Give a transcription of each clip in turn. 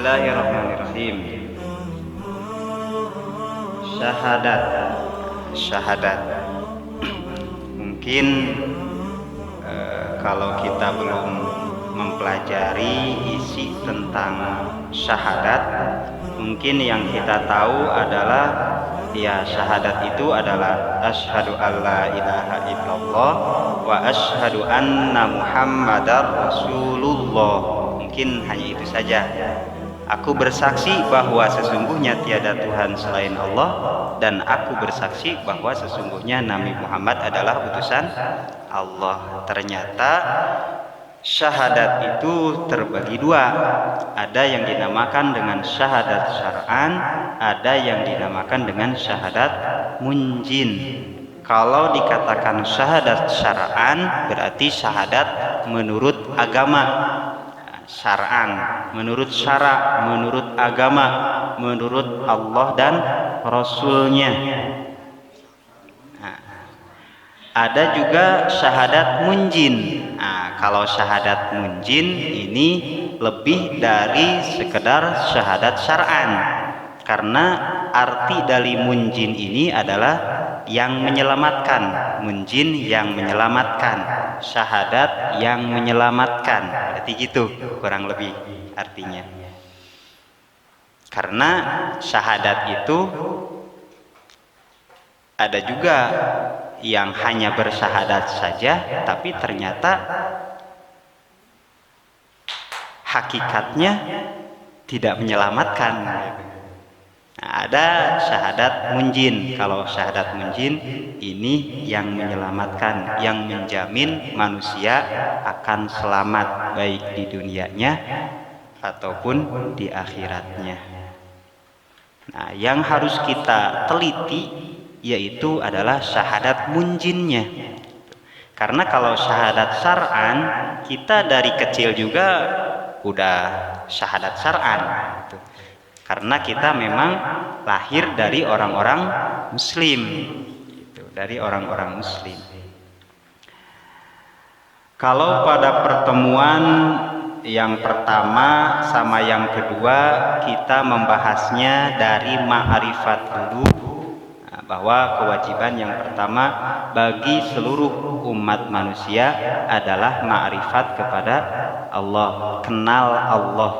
Bismillahirrahmanirrahim. Syahadat. Syahadat. Mungkin kalau kita belum mempelajari isi tentang syahadat, mungkin yang kita tahu adalah ya syahadat itu adalah asyhadu alla ilaha illallah wa asyhadu anna muhammadar rasulullah. Mungkin hanya itu saja. Aku bersaksi bahwa sesungguhnya tiada Tuhan selain Allah, dan aku bersaksi bahwa sesungguhnya Nabi Muhammad adalah utusan Allah. Ternyata syahadat itu terbagi dua. Ada yang dinamakan dengan syahadat syar'an, ada yang dinamakan dengan syahadat munjin. Kalau dikatakan syahadat syar'an berarti syahadat menurut agama. Syar'an menurut syara', menurut agama, menurut Allah dan Rasulnya. Ada juga syahadat munjin. Kalau syahadat munjin ini lebih dari sekedar syahadat syar'an, karena arti dari munjin ini adalah yang menyelamatkan. Munjin yang menyelamatkan, syahadat yang menyelamatkan. Berarti gitu kurang lebih artinya. Karena syahadat itu ada juga yang hanya bersyahadat saja, tapi ternyata hakikatnya tidak menyelamatkan. Ada syahadat munjin. Kalau syahadat munjin ini yang menyelamatkan, yang menjamin manusia akan selamat baik di dunianya ataupun di akhiratnya. Nah, yang harus kita teliti yaitu adalah syahadat munjinnya. Karena kalau syahadat syar'an, kita dari kecil juga udah syahadat syar'an. Karena kita memang lahir dari orang-orang muslim, dari orang-orang muslim. Kalau pada pertemuan yang pertama sama yang kedua kita membahasnya dari ma'rifat dulu, bahwa kewajiban yang pertama bagi seluruh umat manusia adalah ma'rifat kepada Allah, kenal Allah.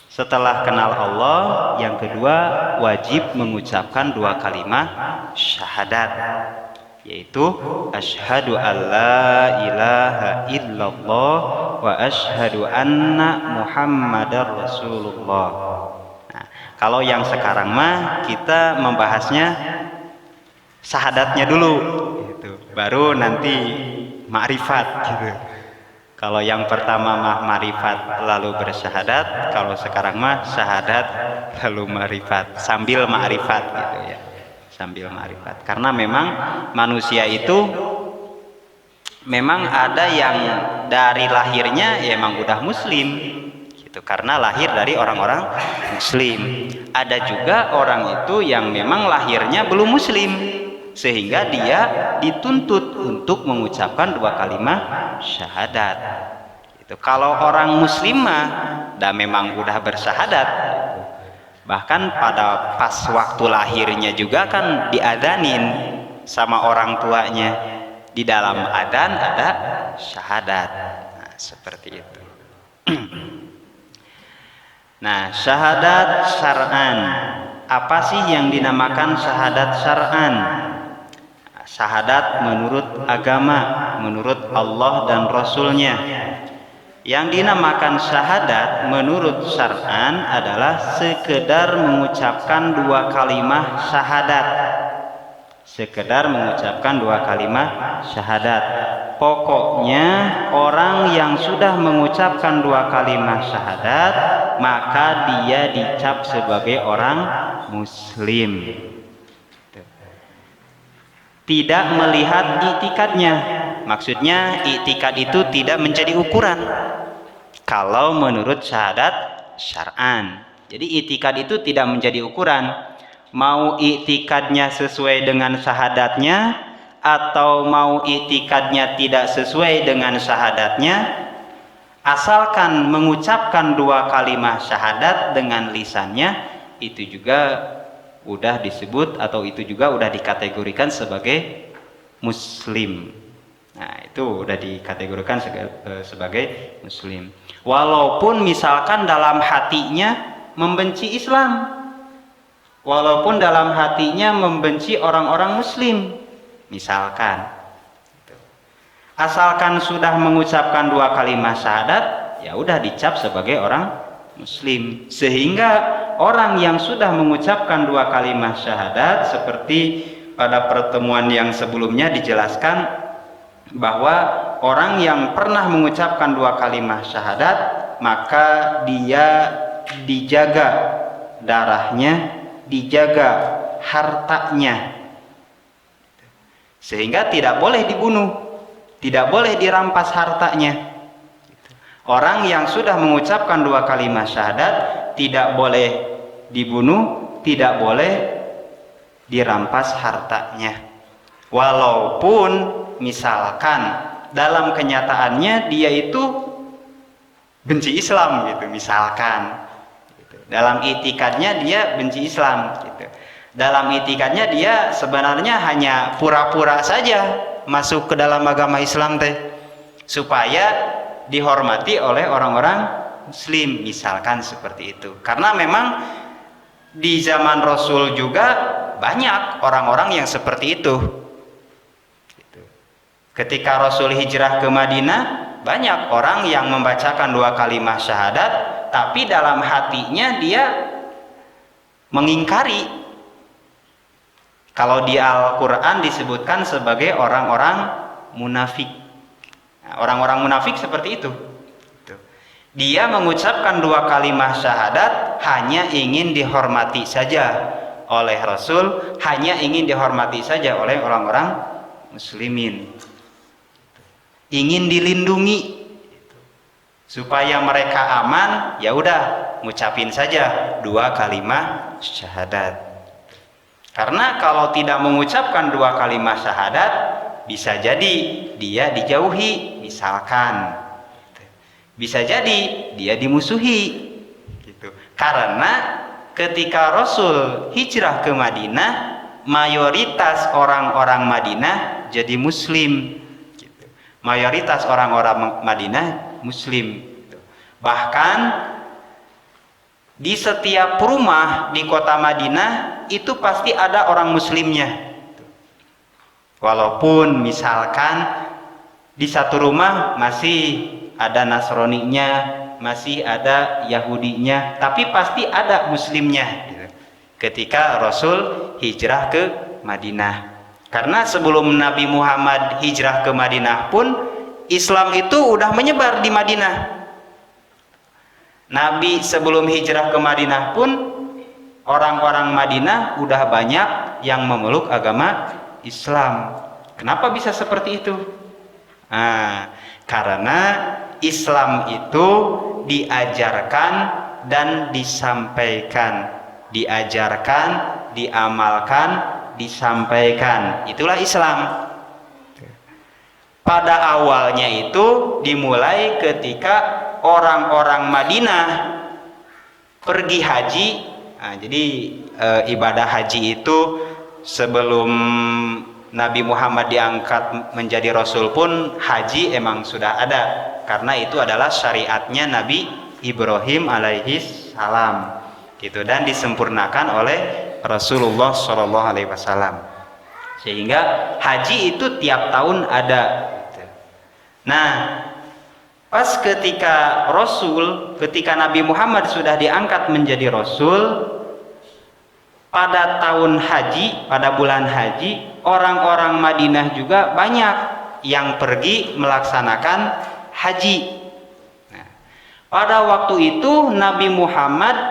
Setelah kenal Allah, yang kedua wajib mengucapkan dua kalimat syahadat, yaitu asyhadu alla ilaha illallah wa asyhadu anna muhammadar rasulullah. Nah, kalau yang sekarang mah kita membahasnya syahadatnya dulu gitu, baru nanti ma'rifat gitu. Kalau yang pertama mah ma'rifat lalu bersyahadat, kalau sekarang mah syahadat lalu ma'rifat sambil ma'rifat gitu ya. Sambil ma'rifat. Karena memang manusia itu memang ada yang dari lahirnya ya emang udah muslim gitu, karena lahir dari orang-orang muslim. Ada juga orang itu yang memang lahirnya belum muslim, sehingga dia dituntut untuk mengucapkan dua kalimat syahadat. Itu kalau orang muslimah dah memang udah bersyahadat. Bahkan pada pas waktu lahirnya juga kan diadanin sama orang tuanya. Di dalam adzan ada syahadat. Nah, seperti itu. Nah, syahadat syar'an. Apa sih yang dinamakan syahadat syar'an? Syahadat menurut agama, menurut Allah dan Rasulnya. Yang dinamakan syahadat menurut syar'an adalah sekedar mengucapkan dua kalimat syahadat. Sekedar mengucapkan dua kalimat syahadat. Pokoknya orang yang sudah mengucapkan dua kalimat syahadat, maka dia dicap sebagai orang muslim. Tidak melihat i'tikadnya. Maksudnya i'tikad itu tidak menjadi ukuran kalau menurut syahadat syar'an. Jadi i'tikad itu tidak menjadi ukuran. Mau i'tikadnya sesuai dengan syahadatnya atau mau i'tikadnya tidak sesuai dengan syahadatnya, asalkan mengucapkan dua kalimat syahadat dengan lisannya, itu juga udah disebut atau itu juga udah dikategorikan sebagai muslim. Nah, itu udah dikategorikan sebagai muslim. Walaupun misalkan dalam hatinya membenci Islam, walaupun dalam hatinya membenci orang-orang muslim, misalkan, asalkan sudah mengucapkan dua kalimat syahadat, ya udah dicap sebagai orang muslim. Sehingga orang yang sudah mengucapkan dua kalimat syahadat, seperti pada pertemuan yang sebelumnya dijelaskan bahwa orang yang pernah mengucapkan dua kalimat syahadat, maka dia dijaga darahnya, dijaga hartanya, sehingga tidak boleh dibunuh, tidak boleh dirampas hartanya. Orang yang sudah mengucapkan dua kalimat syahadat tidak boleh dibunuh, tidak boleh dirampas hartanya. Walaupun misalkan dalam kenyataannya dia itu benci Islam gitu, misalkan dalam itikadnya dia benci Islam gitu. Dalam itikadnya dia sebenarnya hanya pura-pura saja masuk ke dalam agama Islam teh supaya dihormati oleh orang-orang muslim, misalkan seperti itu. Karena memang di zaman Rasul juga banyak orang-orang yang seperti itu. Ketika Rasul hijrah ke Madinah, banyak orang yang membacakan dua kalimat syahadat, tapi dalam hatinya dia mengingkari. Kalau di Al-Quran disebutkan sebagai orang-orang munafik. Nah, orang-orang munafik seperti itu. Dia mengucapkan dua kalimat syahadat hanya ingin dihormati saja oleh Rasul, hanya ingin dihormati saja oleh orang-orang muslimin. Ingin dilindungi supaya mereka aman, ya udah ngucapin saja dua kalimat syahadat. Karena kalau tidak mengucapkan dua kalimat syahadat, bisa jadi dia dijauhi, misalkan, bisa jadi dia dimusuhi gitu. Karena ketika Rasul hijrah ke Madinah, mayoritas orang-orang Madinah jadi muslim gitu. Mayoritas orang-orang Madinah muslim gitu. Bahkan di setiap rumah di kota Madinah itu pasti ada orang muslimnya. Walaupun misalkan di satu rumah masih ada Nasroninya, masih ada Yahudinya, tapi pasti ada muslimnya ketika Rasul hijrah ke Madinah. Karena sebelum Nabi Muhammad hijrah ke Madinah pun Islam itu udah menyebar di Madinah. Nabi sebelum hijrah ke Madinah pun orang-orang Madinah udah banyak yang memeluk agama Islam. Kenapa bisa seperti itu? Nah, karena Islam itu diajarkan dan disampaikan, diajarkan, diamalkan, disampaikan. Itulah Islam. Pada awalnya itu dimulai ketika orang-orang Madinah pergi haji. Nah, jadi ibadah haji itu sebelum Nabi Muhammad diangkat menjadi Rasul pun haji emang sudah ada, karena itu adalah syariatnya Nabi Ibrahim alaihi salam gitu, dan disempurnakan oleh Rasulullah Shallallahu alaihi wasallam, sehingga haji itu tiap tahun ada gitu. Nah, pas ketika Nabi Muhammad sudah diangkat menjadi Rasul, pada tahun haji, pada bulan haji, orang-orang Madinah juga banyak yang pergi melaksanakan haji. Nah, pada waktu itu Nabi Muhammad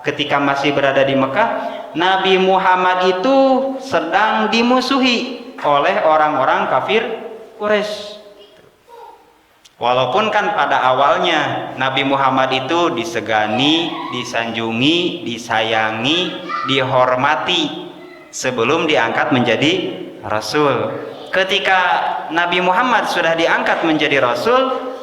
ketika masih berada di Mekah, Nabi Muhammad itu sedang dimusuhi oleh orang-orang kafir Quraisy. Walaupun kan pada awalnya Nabi Muhammad itu disegani, disanjungi, disayangi, dihormati sebelum diangkat menjadi Rasul. ketika Nabi Muhammad sudah diangkat menjadi Rasul,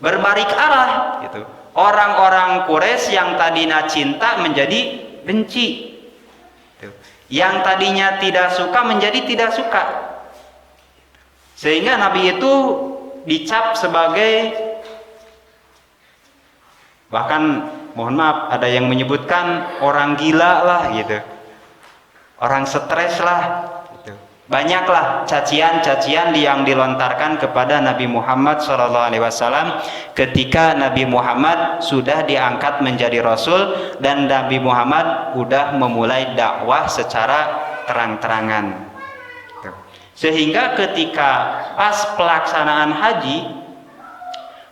berbalik arah gitu. Orang-orang Quraisy yang tadinya cinta menjadi benci, yang tadinya tidak suka menjadi tidak suka, sehingga Nabi itu dicap sebagai, bahkan mohon maaf ada yang menyebutkan orang gila lah gitu, orang stres lah gitu. Banyaklah cacian-cacian yang dilontarkan kepada Nabi Muhammad SAW ketika Nabi Muhammad sudah diangkat menjadi Rasul dan Nabi Muhammad sudah memulai dakwah secara terang-terangan. Sehingga ketika pas pelaksanaan haji,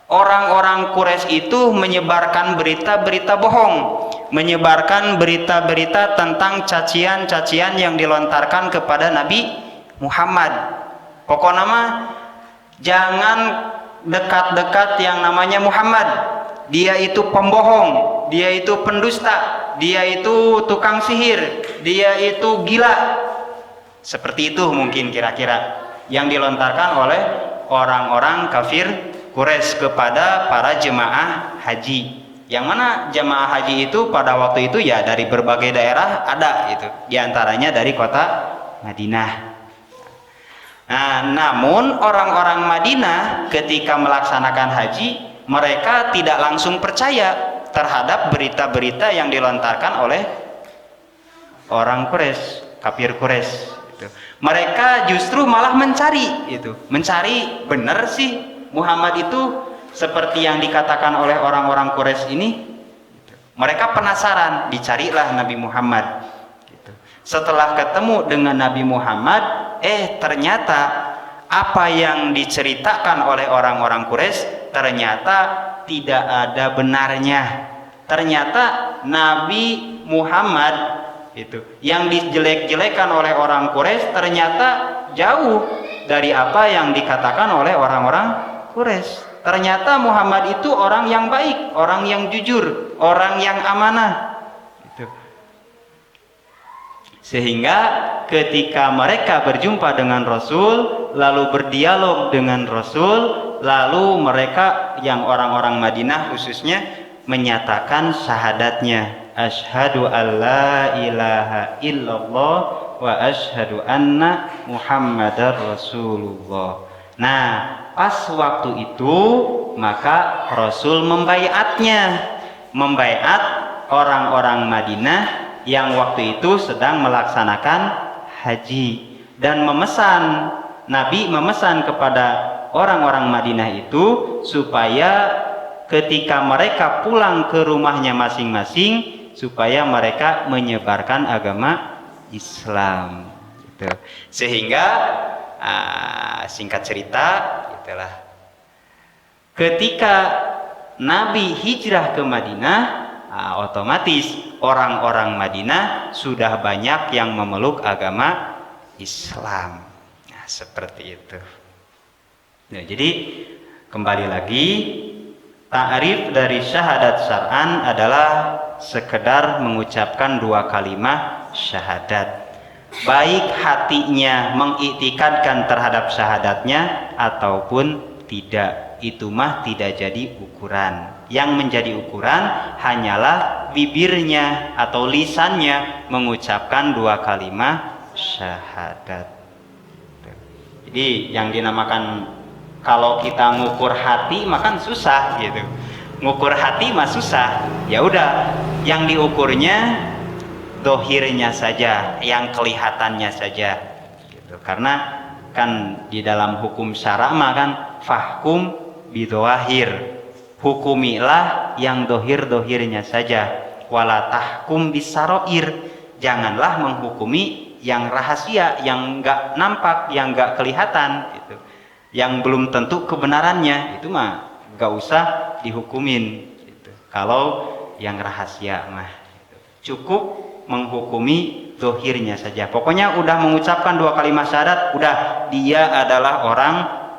orang-orang Quraisy itu menyebarkan berita-berita bohong, menyebarkan berita-berita tentang cacian-cacian yang dilontarkan kepada Nabi Muhammad. Pokoknya mah jangan dekat-dekat yang namanya Muhammad. Dia itu pembohong, dia itu pendusta, dia itu tukang sihir, dia itu gila. Seperti itu mungkin kira-kira yang dilontarkan oleh orang-orang kafir Quraisy kepada para jemaah haji. Yang mana jemaah haji itu pada waktu itu ya dari berbagai daerah ada itu, diantaranya dari kota Madinah. Nah, namun orang-orang Madinah ketika melaksanakan haji, mereka tidak langsung percaya terhadap berita-berita yang dilontarkan oleh orang Quraisy, kafir Quraisy. Mereka justru malah mencari benar sih Muhammad itu seperti yang dikatakan oleh orang-orang Quraisy ini. Mereka penasaran, dicarilah Nabi Muhammad. Setelah ketemu dengan Nabi Muhammad, ternyata apa yang diceritakan oleh orang-orang Quraisy ternyata tidak ada benarnya. Ternyata Nabi Muhammad itu yang dijelek-jelekan oleh orang Quraisy ternyata jauh dari apa yang dikatakan oleh orang-orang Quraisy. Ternyata Muhammad itu orang yang baik, orang yang jujur, orang yang amanah. Sehingga ketika mereka berjumpa dengan Rasul, lalu berdialog dengan Rasul, lalu mereka yang orang-orang Madinah khususnya menyatakan syahadatnya, asyhadu alla ilaha illallah wa asyhadu anna muhammadar rasulullah. Nah, pas waktu itu maka Rasul membaiatnya, membaiat orang-orang Madinah yang waktu itu sedang melaksanakan haji, dan Nabi memesan kepada orang-orang Madinah itu supaya ketika mereka pulang ke rumahnya masing-masing supaya mereka menyebarkan agama Islam gitu. Sehingga singkat cerita itulah ketika Nabi hijrah ke Madinah, otomatis orang-orang Madinah sudah banyak yang memeluk agama Islam. Nah, seperti itu. Nah, jadi kembali lagi, ta'rif dari syahadat syar'an adalah sekedar mengucapkan dua kalimat syahadat. Baik hatinya mengiktikadkan terhadap syahadatnya ataupun tidak, itu mah tidak jadi ukuran. Yang menjadi ukuran hanyalah bibirnya atau lisannya mengucapkan dua kalimat syahadat. Jadi yang dinamakan, kalau kita ngukur hati makan susah gitu. Ngukur hati mah susah. Ya udah, yang diukurnya dohirnya saja, yang kelihatannya saja gitu. Karena kan di dalam hukum syara mah kan fahkum bidoahir, hukumilah yang dohir-dohirnya saja, wala tahkum bisaroir, janganlah menghukumi yang rahasia, yang enggak nampak, yang enggak kelihatan gitu, yang belum tentu kebenarannya, itu mah enggak usah dihukumin gitu. Kalau yang rahasia mah gitu. Cukup menghukumi dohirnya saja. Pokoknya udah mengucapkan dua kalimat syahadat, udah dia adalah orang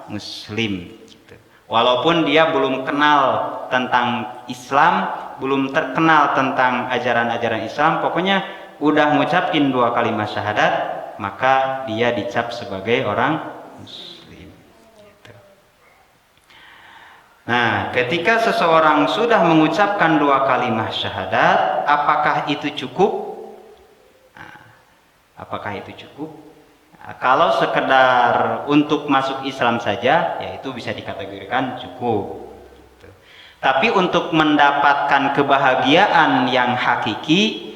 muslim gitu. Walaupun dia belum kenal tentang Islam, belum terkenal tentang ajaran-ajaran Islam, pokoknya udah mengucapkan dua kalimat syahadat, maka dia dicap sebagai orang muslim. Gitu. Nah, ketika seseorang sudah mengucapkan 2 kalimat syahadat, apakah itu cukup? Nah, apakah itu cukup? Nah, kalau sekedar untuk masuk Islam saja, ya itu bisa dikategorikan cukup. Gitu. Tapi untuk mendapatkan kebahagiaan yang hakiki,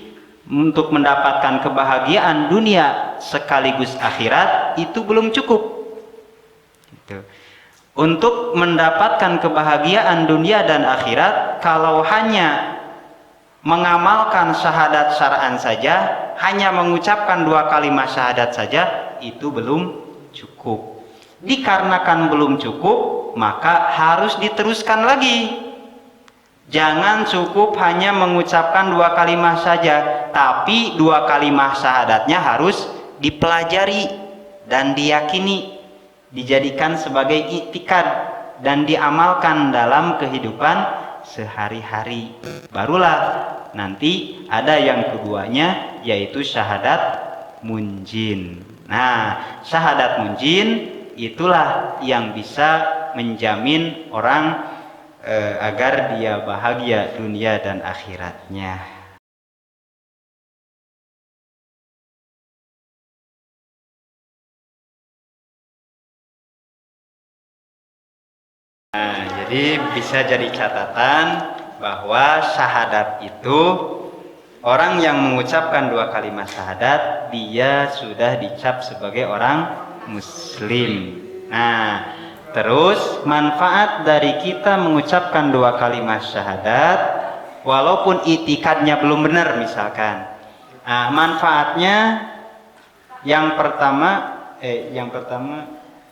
untuk mendapatkan kebahagiaan dunia sekaligus akhirat, itu belum cukup. Gitu. Untuk mendapatkan kebahagiaan dunia dan akhirat, kalau hanya mengamalkan syahadat syar'an saja, hanya mengucapkan 2 kalimat syahadat saja, itu belum cukup. Dikarenakan belum cukup, maka harus diteruskan lagi. Jangan cukup hanya mengucapkan 2 kalimat saja, tapi 2 kalimat syahadatnya harus dipelajari dan diyakini, dijadikan sebagai iktikad dan diamalkan dalam kehidupan sehari-hari. Barulah nanti ada yang keduanya, yaitu syahadat munjin. Nah, syahadat munjin itulah yang bisa menjamin orang agar dia bahagia dunia dan akhiratnya. Nah, jadi bisa jadi catatan bahwa syahadat itu, orang yang mengucapkan 2 kalimat syahadat, dia sudah dicap sebagai orang muslim. Nah, terus manfaat dari kita mengucapkan 2 kalimat syahadat, walaupun itikadnya belum benar misalkan. Nah, manfaatnya yang pertama,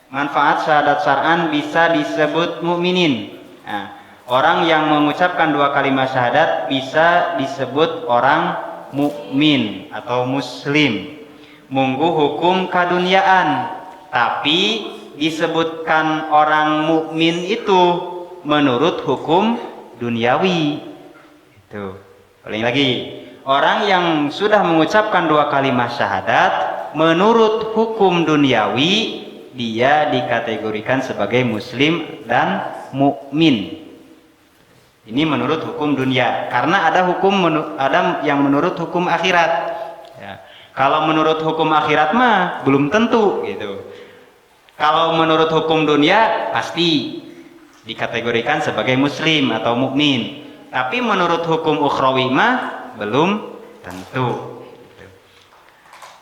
manfaat syahadat syar'an bisa disebut mukminin. Nah, orang yang mengucapkan 2 kalimat syahadat bisa disebut orang mukmin atau muslim. Munggu hukum kaduniaan, tapi disebutkan orang mukmin itu menurut hukum duniawi. Itu. Paling lagi, orang yang sudah mengucapkan 2 kalimat syahadat menurut hukum duniawi, dia dikategorikan sebagai muslim dan mukmin. Ini menurut hukum dunia, karena ada yang menurut hukum akhirat. Ya. Kalau menurut hukum akhirat mah belum tentu gitu. Kalau menurut hukum dunia pasti dikategorikan sebagai muslim atau mukmin. Tapi menurut hukum ukhrawi mah belum tentu.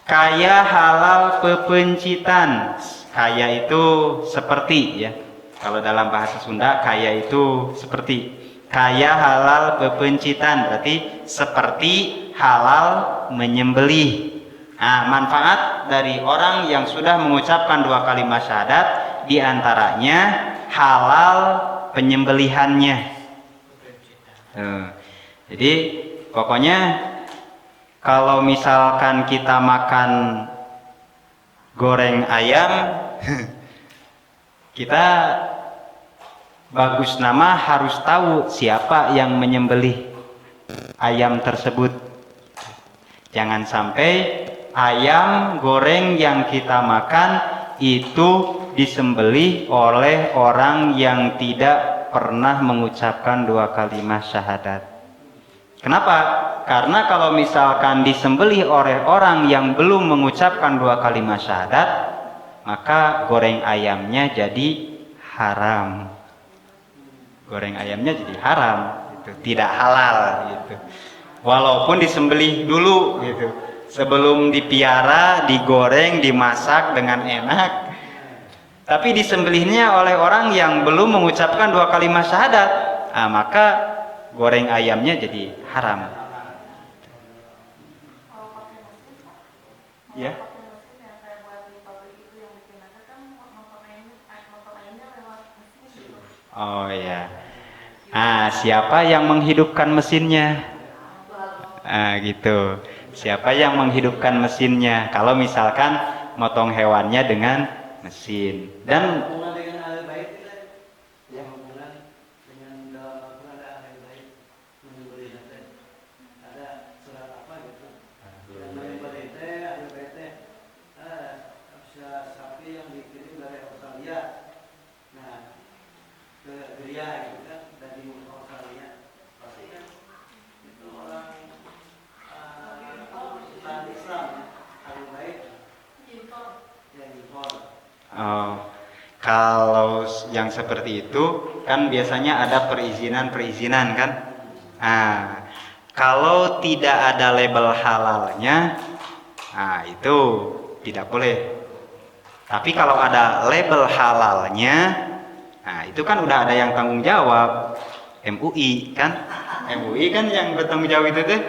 Kaya halal pepencitan. Kaya itu seperti, ya. Kalau dalam bahasa Sunda, kaya itu seperti. Kaya halal pepencitan berarti seperti halal menyembelih. Nah, manfaat dari orang yang sudah mengucapkan 2 kalimat syahadat, diantaranya halal penyembelihannya. Jadi pokoknya kalau misalkan kita makan goreng ayam, kita bagus nama harus tahu siapa yang menyembelih ayam tersebut. Jangan sampai ayam goreng yang kita makan itu disembelih oleh orang yang tidak pernah mengucapkan 2 kalimat syahadat. Kenapa? Karena kalau misalkan disembelih oleh orang yang belum mengucapkan 2 kalimat syahadat, maka goreng ayamnya jadi haram. Goreng ayamnya jadi haram, gitu. Tidak halal, gitu. Walaupun disembelih dulu, gitu. Sebelum dipiara, digoreng, dimasak dengan enak, tapi disembelihnya oleh orang yang belum mengucapkan 2 kalimat syahadat, nah, maka goreng ayamnya jadi haram. Ya. Oh ya. Nah, siapa yang menghidupkan mesinnya? Nah, gitu. Siapa yang menghidupkan mesinnya? Kalau misalkan motong hewannya dengan mesin. Dan Kalau yang seperti itu kan biasanya ada perizinan kan. Nah, kalau tidak ada label halalnya, nah itu tidak boleh. Tapi kalau ada label halalnya, nah itu kan udah ada yang tanggung jawab. MUI kan, MUI kan yang bertanggung jawab itu tuh.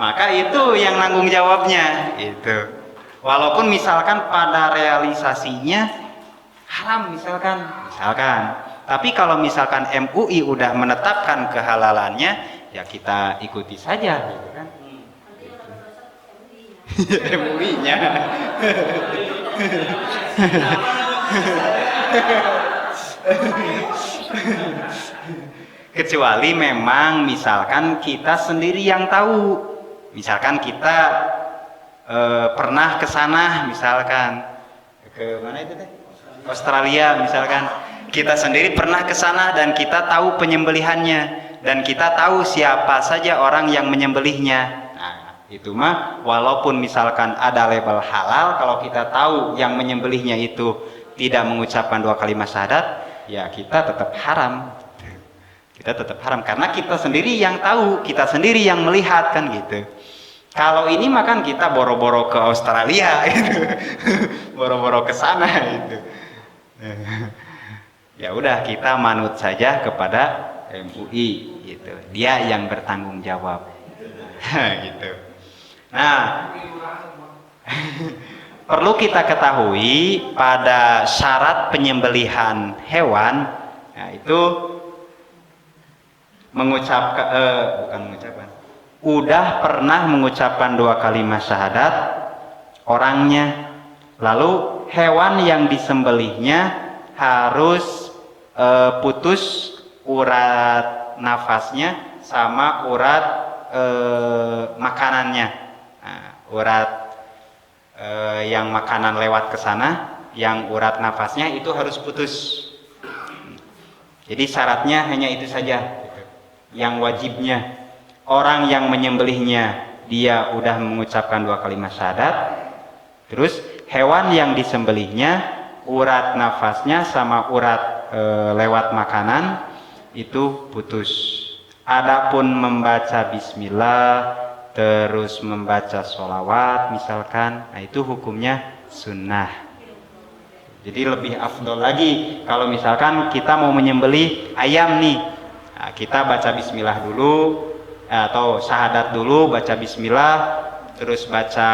Maka itu yang nanggung jawabnya itu. Walaupun misalkan pada realisasinya haram misalkan, tapi kalau misalkan MUI udah menetapkan kehalalannya, ya kita ikuti saja gitu kan. MUI-nya. Kecuali memang misalkan kita sendiri yang tahu, misalkan kita pernah ke sana, misalkan ke mana itu teh? Australia misalkan, kita sendiri pernah ke sana dan kita tahu penyembelihannya dan kita tahu siapa saja orang yang menyembelihnya. Nah, itu mah walaupun misalkan ada label halal, kalau kita tahu yang menyembelihnya itu tidak mengucapkan 2 kalimat syahadat, ya kita tetap haram. Kita tetap haram karena kita sendiri yang tahu, kita sendiri yang melihat kan gitu. Kalau ini makan kita boro-boro ke Australia gitu. Boro-boro ke sana gitu. Ya udah kita manut saja kepada MUI gitu. Dia yang bertanggung jawab. Gitu. Nah, perlu kita ketahui pada syarat penyembelihan hewan, nah itu udah pernah mengucapkan 2 kalimat syahadat orangnya, lalu hewan yang disembelihnya harus putus urat nafasnya sama urat makanannya. Nah, urat yang makanan lewat ke sana, yang urat nafasnya itu harus putus. Jadi syaratnya hanya itu saja. Yang wajibnya orang yang menyembelihnya dia udah mengucapkan 2 kalimat syahadat, terus hewan yang disembelihnya urat nafasnya sama urat lewat makanan itu putus. Adapun membaca bismillah terus membaca sholawat misalkan, nah itu hukumnya sunnah. Jadi lebih afdol lagi kalau misalkan kita mau menyembelih ayam nih, nah, kita baca bismillah dulu atau syahadat dulu, baca bismillah terus baca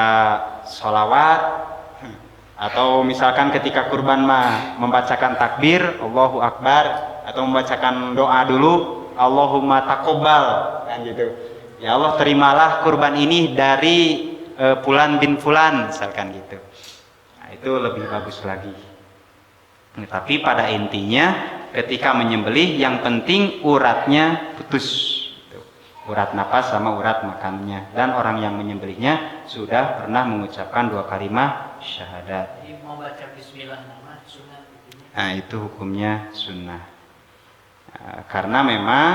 sholawat, atau misalkan ketika kurban mah membacakan takbir Allahu Akbar atau membacakan doa dulu Allahumma taqabbal kan gitu. Ya Allah terimalah kurban ini dari Fulan bin Fulan misalkan gitu. Nah, itu lebih bagus lagi. Nah, tapi pada intinya ketika menyembelih yang penting uratnya putus. Urat napas sama urat makannya, dan orang yang menyembelihnya sudah pernah mengucapkan 2 kalimat syahadat. Mau baca bismillah nama sunnah. Nah itu hukumnya sunnah. Karena memang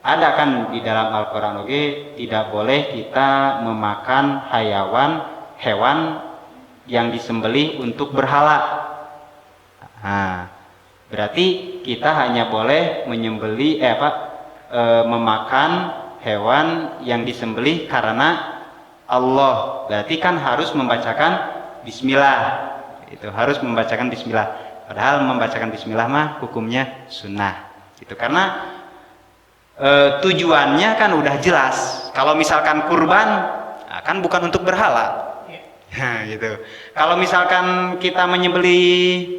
ada kan di dalam Al-Quran oke, tidak boleh kita memakan hewan yang disembelih untuk berhala. Nah, berarti kita hanya boleh menyembelih memakan hewan yang disembelih karena Allah. Berarti kan harus membacakan bismillah. Itu harus membacakan bismillah. Padahal membacakan bismillah mah hukumnya sunnah. Itu karena tujuannya kan udah jelas. Kalau misalkan kurban, nah, kan bukan untuk berhala. Nah, gitu. Kalau misalkan kita menyembelih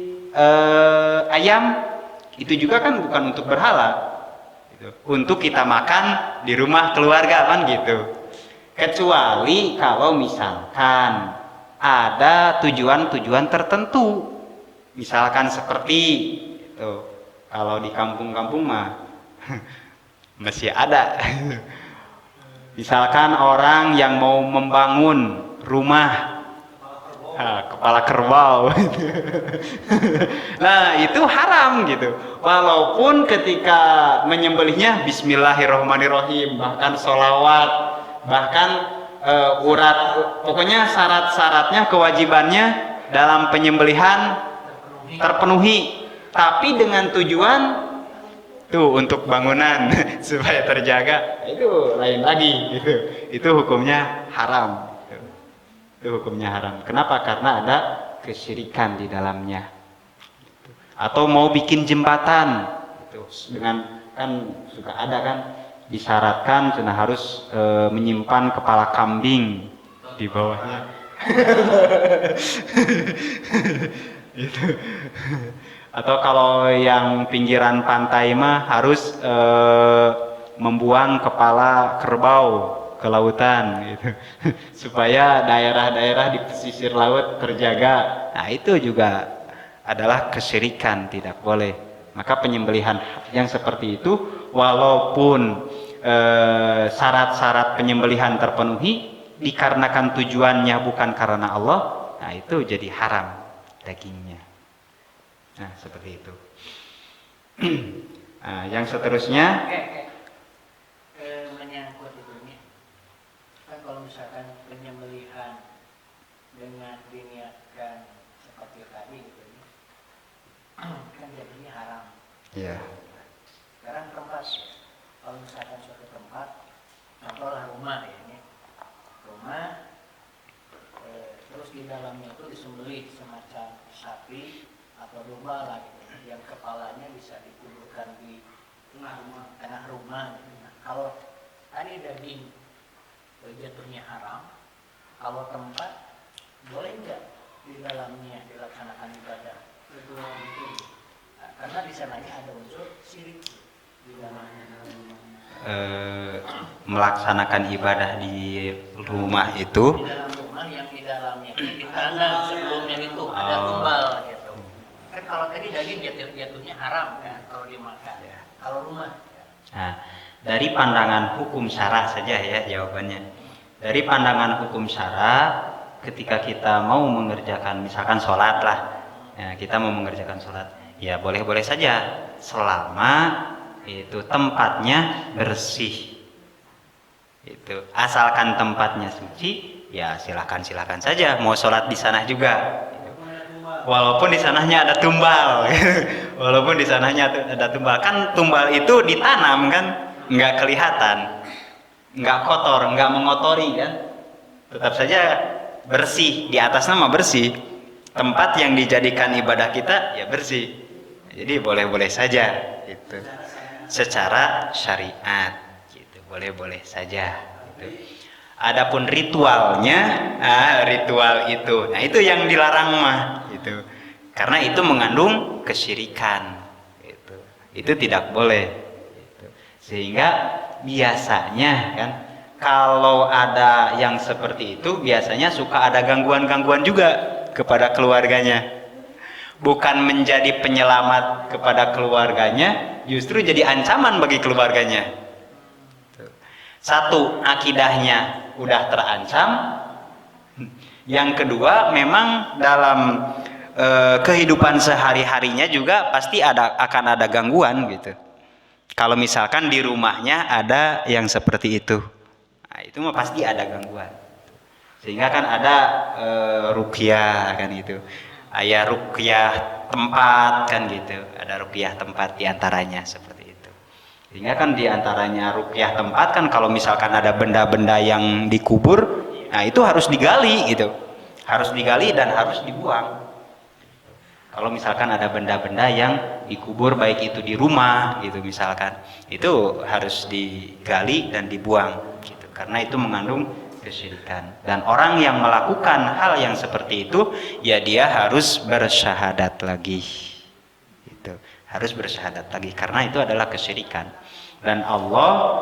ayam, itu juga kan bukan untuk berhala. Untuk kita makan di rumah keluarga kan gitu. Kecuali kalau misalkan ada tujuan-tujuan tertentu, misalkan seperti itu. Kalau di kampung-kampung mah masih ada. Misalkan orang yang mau membangun rumah kepala kerbau. Nah itu haram gitu, walaupun ketika menyembelihnya bismillahirrohmanirrohim, bahkan sholawat, bahkan urat, pokoknya syarat-syaratnya kewajibannya dalam penyembelihan terpenuhi, tapi dengan tujuan tuh untuk bangunan supaya terjaga, itu lain lagi gitu. Itu hukumnya haram. Itu hukumnya haram. Kenapa? Karena ada kesyirikan di dalamnya. Atau mau bikin jembatan itu dengan, kan suka ada kan disyaratkan sudah harus menyimpan kepala kambing di bawahnya. Gitu. Atau kalau yang pinggiran pantai mah harus membuang kepala kerbau ke lautan gitu. Supaya daerah-daerah di pesisir laut terjaga. Nah, itu juga adalah kesyirikan, tidak boleh. Maka penyembelihan yang seperti itu walaupun syarat-syarat penyembelihan terpenuhi, dikarenakan tujuannya bukan karena Allah, nah itu jadi haram dagingnya. Nah, seperti itu. Nah, yang seterusnya menyangkut itu nih. Kan kalau misalkan penyembelihan dengan diniatkan seperti tadi gitu nih, kan jadinya haram. ya. Sekarang tempat, kalau misalkan suatu tempat, contohlah rumah ya ini, rumah, terus di dalamnya itu disembelih semacam sapi atau domba lah gitu, yang kepalanya bisa dikuburkan di tengah rumah gitu. Nah, kalau tadi daging jatuhnya haram, kalau tempat boleh nggak di dalamnya dilaksanakan ibadah ritual itu? Nah, karena di sananya ada unsur syirik di dalamnya. Melaksanakan ibadah di rumah itu, Di dalam rumah yang di dalamnya di tanah sebelumnya itu ada tumbal gitu. Kan kalau tadi daging jatuhnya haram kan kalau dimakan. Kalau rumah. nah, dari pandangan hukum syara saja ya jawabannya. Dari pandangan hukum syara, ketika kita mau mengerjakan misalkan sholat lah, ya, kita mau mengerjakan sholat, ya boleh-boleh saja selama itu tempatnya bersih. Itu asalkan tempatnya suci, ya silakan saja mau sholat di sana juga. Walaupun di sananya ada tumbal, walaupun di sananya ada tumbal, kan tumbal itu ditanam kan, nggak kelihatan, nggak kotor, nggak mengotori kan, tetap saja bersih, di atas nama bersih. Tempat yang dijadikan ibadah kita ya bersih, jadi boleh-boleh saja itu secara syariat, gitu boleh-boleh saja. Gitu. Adapun ritualnya, ritual itu, nah itu yang dilarang mah, gitu. Karena itu mengandung kesyirikan, gitu. Itu tidak boleh. Gitu. Sehingga biasanya kan, kalau ada yang seperti itu, biasanya suka ada gangguan-gangguan juga kepada keluarganya. Bukan menjadi penyelamat kepada keluarganya, justru jadi ancaman bagi keluarganya. Satu, akidahnya udah terancam. Yang kedua, memang dalam kehidupan sehari-harinya juga pasti akan ada gangguan gitu. Kalau misalkan di rumahnya ada yang seperti itu, nah, itu mah pasti ada gangguan. Sehingga kan ada ruqyah kan gitu. Ayah ruqyah tempat kan gitu. Ada ruqyah tempat diantaranya seperti itu. Sehingga kan diantaranya ruqyah tempat kan, kalau misalkan ada benda-benda yang dikubur, nah itu harus digali gitu, harus digali dan harus dibuang. Kalau misalkan ada benda-benda yang dikubur baik itu di rumah gitu misalkan, itu harus digali dan dibuang gitu, karena itu mengandung kesyirikan. Dan orang yang melakukan hal yang seperti itu, ya dia harus bersyahadat lagi. Itu harus bersyahadat lagi karena itu adalah kesyirikan. Dan Allah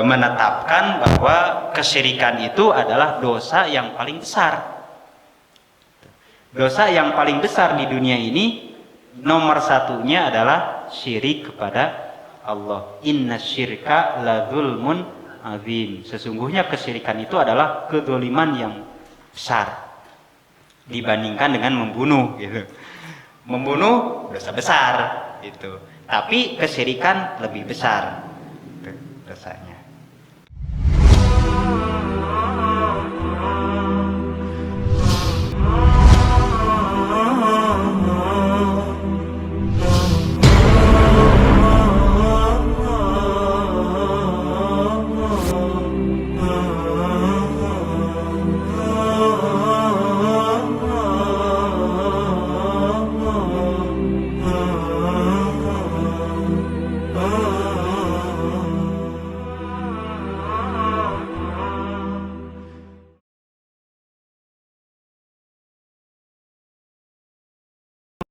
menetapkan bahwa kesyirikan itu adalah dosa yang paling besar. Dosa yang paling besar di dunia ini, nomor satunya adalah syirik kepada Allah. Inna syirka la dzulmun azim. Sesungguhnya kesyirikan itu adalah kedzaliman yang besar dibandingkan dengan membunuh gitu. Membunuh dosa besar gitu. Tapi kesyirikan lebih besar itu dosanya.